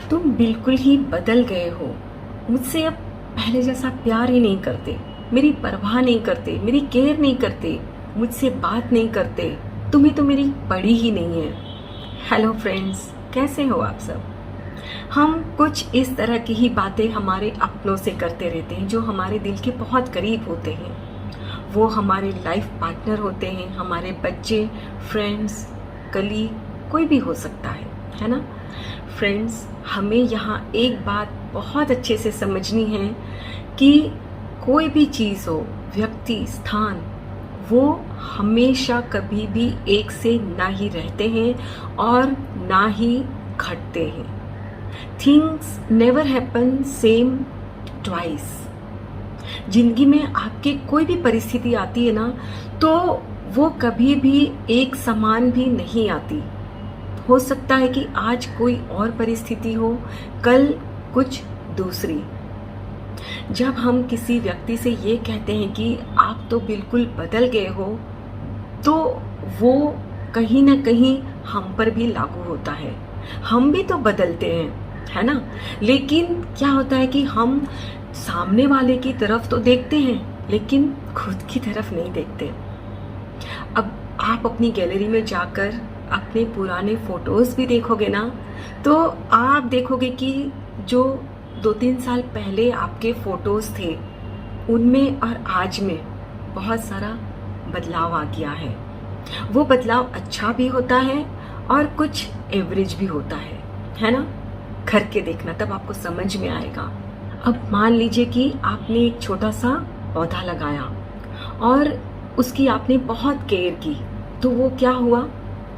तुम बिल्कुल ही बदल गए हो। मुझसे अब पहले जैसा प्यार ही नहीं करते, मेरी परवाह नहीं करते, मेरी केयर नहीं करते, मुझसे बात नहीं करते, तुम्हें तो मेरी पड़ी ही नहीं है। हेलो फ्रेंड्स, कैसे हो आप सब? हम कुछ इस तरह की ही बातें हमारे अपनों से करते रहते हैं जो हमारे दिल के बहुत करीब होते हैं। वो हमारे लाइफ पार्टनर होते हैं, हमारे बच्चे, फ्रेंड्स, कलीग, कोई भी हो सकता है ना? फ्रेंड्स, हमें यहाँ एक बात बहुत अच्छे से समझनी है कि कोई भी चीज़ हो, व्यक्ति, स्थान, वो हमेशा कभी भी एक से ना ही रहते हैं और ना ही घटते हैं। Things never happen same twice. जिंदगी में आपके कोई भी परिस्थिति आती है ना, तो वो कभी भी एक समान भी नहीं आती। हो सकता है कि आज कोई और परिस्थिति हो, कल कुछ दूसरी। जब हम किसी व्यक्ति से ये कहते हैं कि आप तो बिल्कुल बदल गए हो, तो वो कहीं ना कहीं हम पर भी लागू होता है। हम भी तो बदलते हैं, है ना? लेकिन क्या होता है कि हम सामने वाले की तरफ तो देखते हैं, लेकिन खुद की तरफ नहीं देखते। अब आप अपनी गैलरी में जाकर अपने पुराने फोटोज भी देखोगे ना, तो आप देखोगे कि जो 2-3 साल पहले आपके फोटोज थे, उनमें और आज में बहुत सारा बदलाव आ गया है। वो बदलाव अच्छा भी होता है और कुछ एवरेज भी होता है ना? करके देखना, तब आपको समझ में आएगा। अब मान लीजिए कि आपने एक छोटा सा पौधा लगाया और उसकी आपने बहुत केयर की, तो वो क्या हुआ?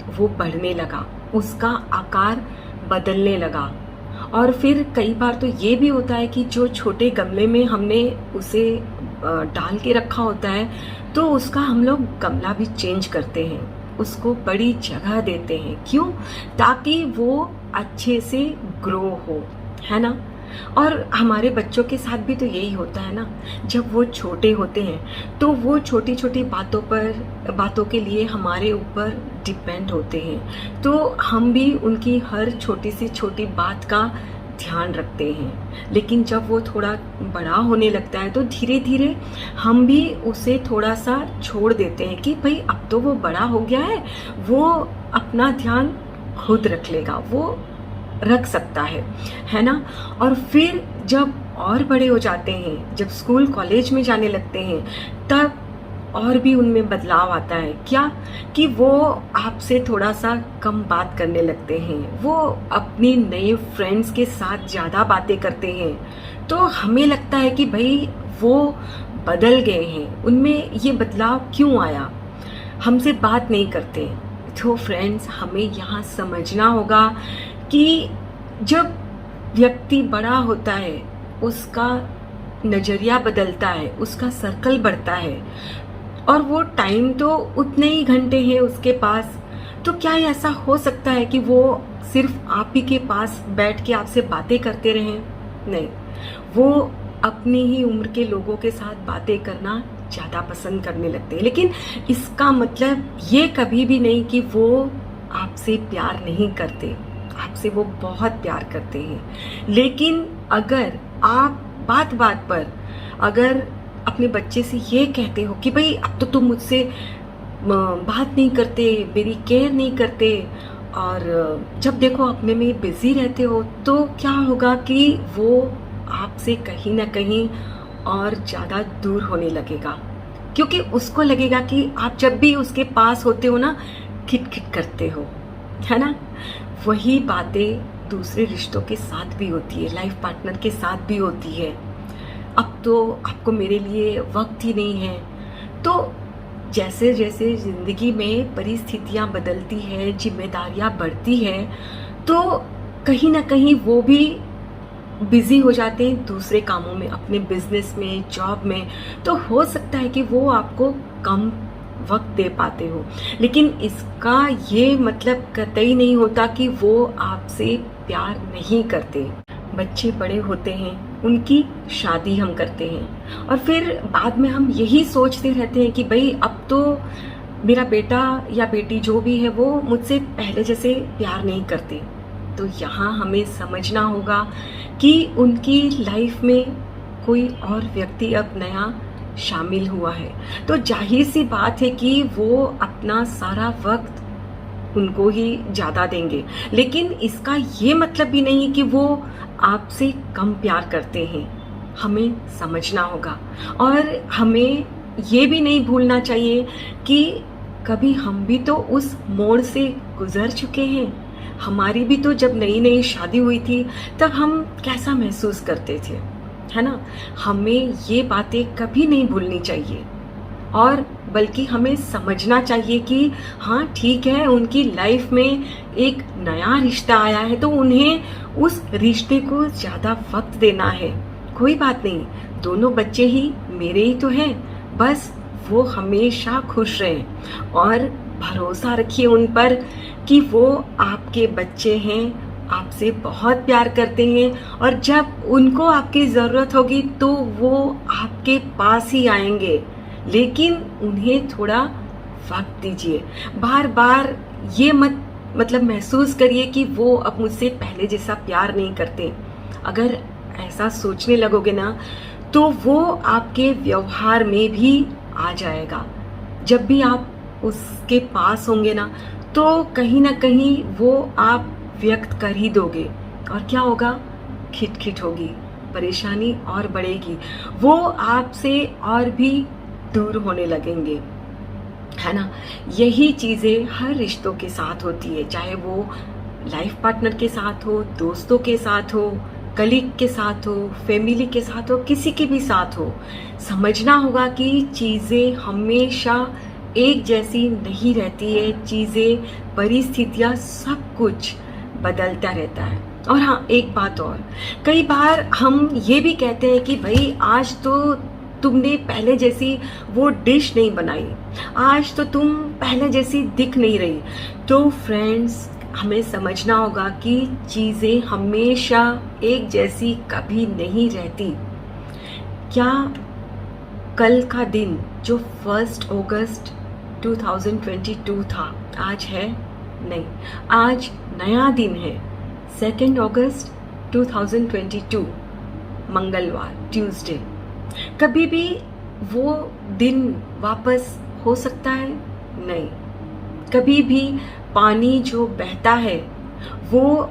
वो बढ़ने लगा, उसका आकार बदलने लगा। और फिर कई बार तो ये भी होता है कि जो छोटे गमले में हमने उसे डाल के रखा होता है, तो उसका हम लोग गमला भी चेंज करते हैं, उसको बड़ी जगह देते हैं। क्यों? ताकि वो अच्छे से ग्रो हो, है ना? और हमारे बच्चों के साथ भी तो यही होता है ना। जब वो छोटे होते हैं तो वो छोटी छोटी बातों के लिए हमारे ऊपर डिपेंड होते हैं, तो हम भी उनकी हर छोटी से छोटी बात का ध्यान रखते हैं। लेकिन जब वो थोड़ा बड़ा होने लगता है तो धीरे धीरे हम भी उसे थोड़ा सा छोड़ देते हैं कि भाई अब तो वो बड़ा हो गया है, वो अपना ध्यान खुद रख लेगा, वो रख सकता है ना? और फिर जब और बड़े हो जाते हैं, जब स्कूल कॉलेज में जाने लगते हैं, तब और भी उनमें बदलाव आता है। क्या? कि वो आपसे थोड़ा सा कम बात करने लगते हैं, वो अपनी नए फ्रेंड्स के साथ ज़्यादा बातें करते हैं। तो हमें लगता है कि भाई वो बदल गए हैं, उनमें ये बदलाव क्यों आया? हमसे बात नहीं करते। तो फ्रेंड्स, हमें यहाँ समझना होगा कि जब व्यक्ति बड़ा होता है, उसका नज़रिया बदलता है, उसका सर्कल बढ़ता है, और वो टाइम तो उतने ही घंटे हैं उसके पास, तो क्या ऐसा हो सकता है कि वो सिर्फ आप ही के पास बैठ के आपसे बातें करते रहें? नहीं, वो अपनी ही उम्र के लोगों के साथ बातें करना ज़्यादा पसंद करने लगते हैं। लेकिन इसका मतलब ये कभी भी नहीं कि वो आपसे प्यार नहीं करते, आपसे वो बहुत प्यार करते हैं। लेकिन अगर आप बात बात पर अगर अपने बच्चे से ये कहते हो कि भाई अब तो तुम मुझसे बात नहीं करते, मेरी केयर नहीं करते, और जब देखो अपने में बिजी रहते हो, तो क्या होगा कि वो आपसे कहीं ना कहीं और ज़्यादा दूर होने लगेगा। क्योंकि उसको लगेगा कि आप जब भी उसके पास होते हो ना, खिट करते हो, है ना? वही बातें दूसरे रिश्तों के साथ भी होती है, लाइफ पार्टनर के साथ भी होती है। अब तो आपको मेरे लिए वक्त ही नहीं है। तो जैसे जैसे ज़िंदगी में परिस्थितियाँ बदलती है, जिम्मेदारियाँ बढ़ती है, तो कहीं ना कहीं वो भी बिजी हो जाते हैं दूसरे कामों में, अपने बिजनेस में, जॉब में। तो हो सकता है कि वो आपको कम वक्त दे पाते हो, लेकिन इसका ये मतलब कतई नहीं होता कि वो आपसे प्यार नहीं करते। बच्चे बड़े होते हैं, उनकी शादी हम करते हैं, और फिर बाद में हम यही सोचते रहते हैं कि भाई अब तो मेरा बेटा या बेटी जो भी है वो मुझसे पहले जैसे प्यार नहीं करते। तो यहाँ हमें समझना होगा कि उनकी लाइफ में कोई और व्यक्ति अब नया शामिल हुआ है, तो जाहिर सी बात है कि वो अपना सारा वक्त उनको ही ज़्यादा देंगे। लेकिन इसका ये मतलब भी नहीं कि वो आपसे कम प्यार करते हैं, हमें समझना होगा। और हमें ये भी नहीं भूलना चाहिए कि कभी हम भी तो उस मोड़ से गुजर चुके हैं। हमारी भी तो जब नई नई शादी हुई थी तब हम कैसा महसूस करते थे, है ना। हमें ये बातें कभी नहीं भूलनी चाहिए और बल्कि हमें समझना चाहिए कि हाँ ठीक है, उनकी लाइफ में एक नया रिश्ता आया है तो उन्हें उस रिश्ते को ज़्यादा वक्त देना है। कोई बात नहीं, दोनों बच्चे ही मेरे ही तो हैं, बस वो हमेशा खुश रहें और भरोसा रखिए उन पर कि वो आपके बच्चे हैं, आपसे बहुत प्यार करते हैं और जब उनको आपकी ज़रूरत होगी तो वो आपके पास ही आएंगे। लेकिन उन्हें थोड़ा वक्त दीजिए। बार बार ये मतलब महसूस करिए कि वो अब मुझसे पहले जैसा प्यार नहीं करते। अगर ऐसा सोचने लगोगे ना तो वो आपके व्यवहार में भी आ जाएगा। जब भी आप उसके पास होंगे ना तो कहीं ना कहीं वो आप व्यक्त कर ही दोगे और क्या होगा, खिटखिट होगी, परेशानी और बढ़ेगी, वो आपसे और भी दूर होने लगेंगे, है ना। यही चीज़ें हर रिश्तों के साथ होती है, चाहे वो लाइफ पार्टनर के साथ हो, दोस्तों के साथ हो, कलीग के साथ हो, फैमिली के साथ हो, किसी के भी साथ हो। समझना होगा कि चीज़ें हमेशा एक जैसी नहीं रहती है, चीज़ें, परिस्थितियाँ, सब कुछ बदलता रहता है। और हाँ, एक बात और, कई बार हम ये भी कहते हैं कि भाई आज तो तुमने पहले जैसी वो डिश नहीं बनाई, आज तो तुम पहले जैसी दिख नहीं रही। तो फ्रेंड्स, हमें समझना होगा कि चीज़ें हमेशा एक जैसी कभी नहीं रहती। क्या कल का दिन जो 1 अगस्त 2022 था आज है? नहीं, आज नया दिन है, 2 अगस्त 2022, मंगलवार, ट्यूसडे। कभी भी वो दिन वापस हो सकता है? नहीं। कभी भी पानी जो बहता है वो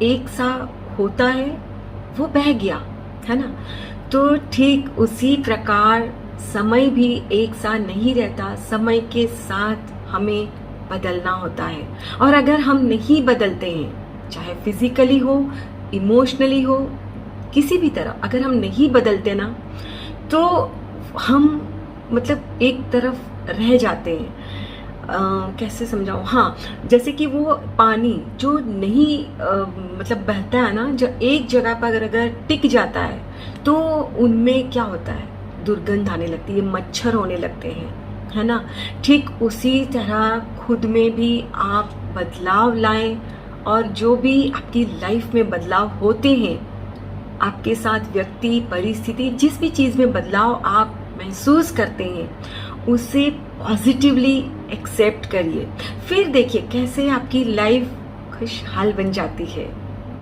एक सा होता है, वो बह गया, है ना। तो ठीक उसी प्रकार समय भी एक सा नहीं रहता, समय के साथ हमें बदलना होता है। और अगर हम नहीं बदलते हैं, चाहे फिजिकली हो, इमोशनली हो, किसी भी तरह अगर हम नहीं बदलते ना तो हम मतलब एक तरफ रह जाते हैं। कैसे समझाऊं? हाँ, जैसे कि वो पानी जो नहीं मतलब बहता है ना, जो एक जगह पर अगर टिक जाता है तो उनमें क्या होता है, दुर्गंध आने लगती है, मच्छर होने लगते हैं, है ना। ठीक उसी तरह खुद में भी आप बदलाव लाएं और जो भी आपकी लाइफ में बदलाव होते हैं, आपके साथ व्यक्ति, परिस्थिति, जिस भी चीज़ में बदलाव आप महसूस करते हैं उसे पॉजिटिवली एक्सेप्ट करिए। फिर देखिए कैसे आपकी लाइफ खुशहाल बन जाती है।